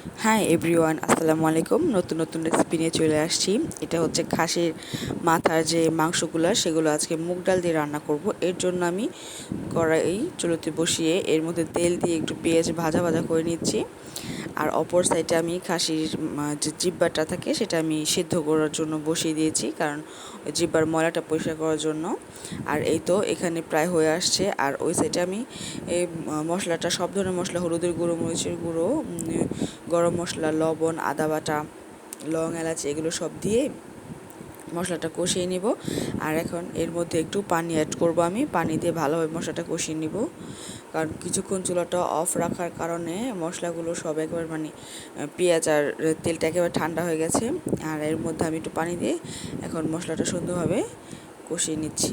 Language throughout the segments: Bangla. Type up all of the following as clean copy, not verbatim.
হাই এভরিওয়ান, আসসালামু আলাইকুম। নতুন নতুন রেসিপি নিয়ে চলে আসছি। এটা হচ্ছে খাসির মাথার যে মাংসগুলো, সেগুলো আজকে মুগ ডাল দিয়ে রান্না করব। এর জন্য আমি কড়াই চুলোতে বসিয়ে এর মধ্যে তেল দিয়ে একটু পেঁয়াজ ভাজা ভাজা করে নিচ্ছি। আর অপর সাইডে আমি খাসির যে জিব্বাটা থাকে সেটা আমি সিদ্ধ করার জন্য বসিয়ে দিয়েছি, কারণ ওই জিব্বার ময়লাটা পরিষ্কার করার জন্য। আর এই তো এখানে প্রায় হয়ে আসছে। আর ওই সাইডে আমি এই মশলাটা, সব ধরনের মশলা, হলুদের গুঁড়ো, মরিচের গুঁড়ো, গরম মশলা, লবণ, আদা বাটা, লং, এলাচ এগুলো সব দিয়ে মশলাটা কষিয়ে নিব। আর এখন এর মধ্যে একটু পানি অ্যাড করব। আমি পানি দিয়ে ভালোভাবে মশলাটা কষিয়ে নিব, কারণ কিছুক্ষণ চুলাটা অফ রাখার কারণে মশলাগুলো সব একবার পেঁয়াজ আর তেলটা একেবারে ঠান্ডা হয়ে গেছে। আর এর মধ্যে আমি একটু পানি দিয়ে এখন মশলাটা সুন্দরভাবে কষিয়ে নিচ্ছি।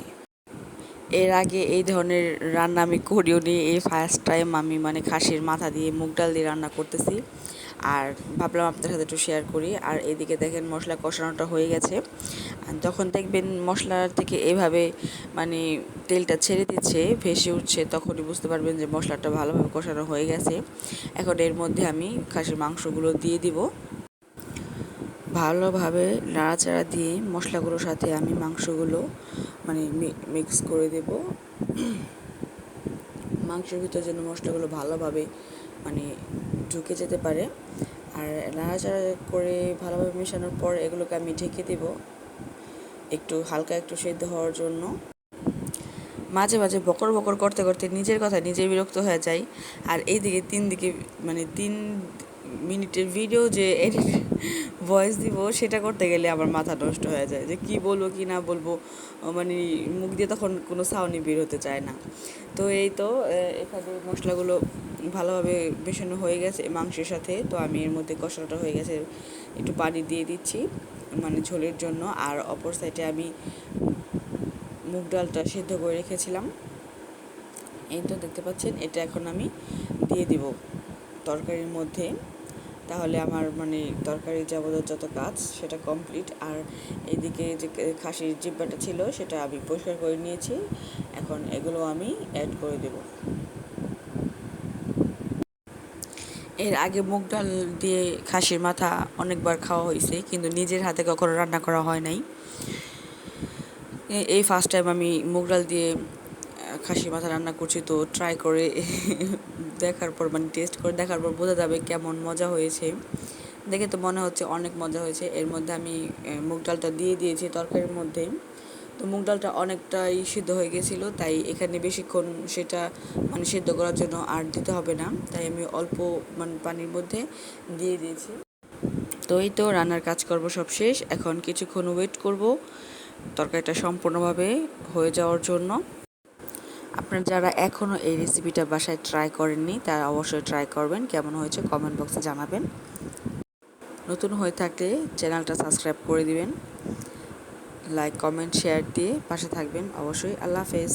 এর আগে এই ধরনের রান্না আমি করিও নি, এই ফার্স্ট টাইম আমি খাসির মাথা দিয়ে মুগ ডাল দিয়ে রান্না করতেছি। আর ভাবলাম আপনাদের সাথে একটু শেয়ার করি। আর এদিকে দেখেন মশলা কষানোটা হয়ে গেছে। আর যখন দেখবেন মশলার থেকে এভাবে মানে তেলটা ছেড়ে দিচ্ছে, ভেসে উঠছে, তখনই বুঝতে পারবেন যে মশলাটা ভালোভাবে কষানো হয়ে গেছে। এখন এর মধ্যে আমি খাসির মাংসগুলো দিয়ে দিব। ভালোভাবে নাড়াচাড়া দিয়ে মশলাগুলোর সাথে আমি মাংসগুলো মিক্স করে দেব। মাংসের ভিতর যেন মশলাগুলো ভালোভাবে ঢুকে যেতে পারে। আর নাড়াচাড়া করে ভালোভাবে মেশানোর পর এগুলোকে আমি ঢেকে দেব একটু হালকা একটু সেদ্ধ হওয়ার জন্য। মাঝে মাঝে বকর বকর করতে করতে নিজের কথা নিজে বিরক্ত হয়ে যায়। আর এইদিকে তিন মিনিটের ভিডিও যে এডিট ভয়েস দিব, সেটা করতে গেলে আমার মাথা নষ্ট হয়ে যায়, যে কি বলবো কি না বলবো, মানে মুখ দিয়ে তখন কোনো সাউন্ডই বের হতে চায় না। তো এই তো এখানে মশলাগুলো ভালোভাবে মেশানো হয়ে গেছে মাংসের সাথে। তো আমি এর মধ্যে কষানোটা হয়ে গেছে, একটু পানি দিয়ে দিচ্ছি ঝোলের জন্য। আর অপর সাইডে আমি মুগ ডালটা সিদ্ধ করে রেখেছিলাম, এই তো দেখতে পাচ্ছেন। এটা এখন আমি দিয়ে দিব তরকারির মধ্যে। তাহলে আমার তরকারির যাবতীয় যত কাজ সেটা কমপ্লিট। আর এদিকে যে খাসির জিব্বাটা ছিল সেটা আমি পরিষ্কার করে নিয়েছি। এখন এগুলো আমি অ্যাড করে দেব। এর আগে মুগ ডাল দিয়ে খাসির মাথা অনেকবার খাওয়া হয়েছে, কিন্তু নিজের হাতে কখনো রান্না করা হয় নাই। এই ফার্স্ট টাইম আমি মুগ ডাল দিয়ে খাসির মাথা রান্না করছি। তো ট্রাই করে দেখার পর টেস্ট করে দেখার পর বোঝা যাবে কেমন মজা হয়েছে। দেখে তো মনে হচ্ছে অনেক মজা হয়েছে। এর মধ্যে আমি মুগ ডালটা দিয়ে দিয়েছি তরকারির মধ্যে। তো মুগ ডালটা অনেকটাই সিদ্ধ হয়ে গেছিলো, তাই এখানে বেশিক্ষণ সেটা সিদ্ধ করার জন্য আর দিতে হবে না, তাই আমি অল্প পানির মধ্যে দিয়ে দিয়েছি। তো এই তো রান্নার কাজ করব সব শেষ। এখন কিছুক্ষণ ওয়েট করব তরকারিটা সম্পূর্ণভাবে হয়ে যাওয়ার জন্য। আপনারা যারা এখনও এই রেসিপিটা বাসায় ট্রাই করেননি, তারা অবশ্যই ট্রাই করবেন। কেমন হয়েছে কমেন্ট বক্সে জানাবেন। নতুন হয়ে থাকলে চ্যানেলটা সাবস্ক্রাইব করে দিবেন, লাইক, কমেন্ট, শেয়ার দিয়ে পাশে থাকবেন অবশ্যই। আল্লাহ হাফেজ।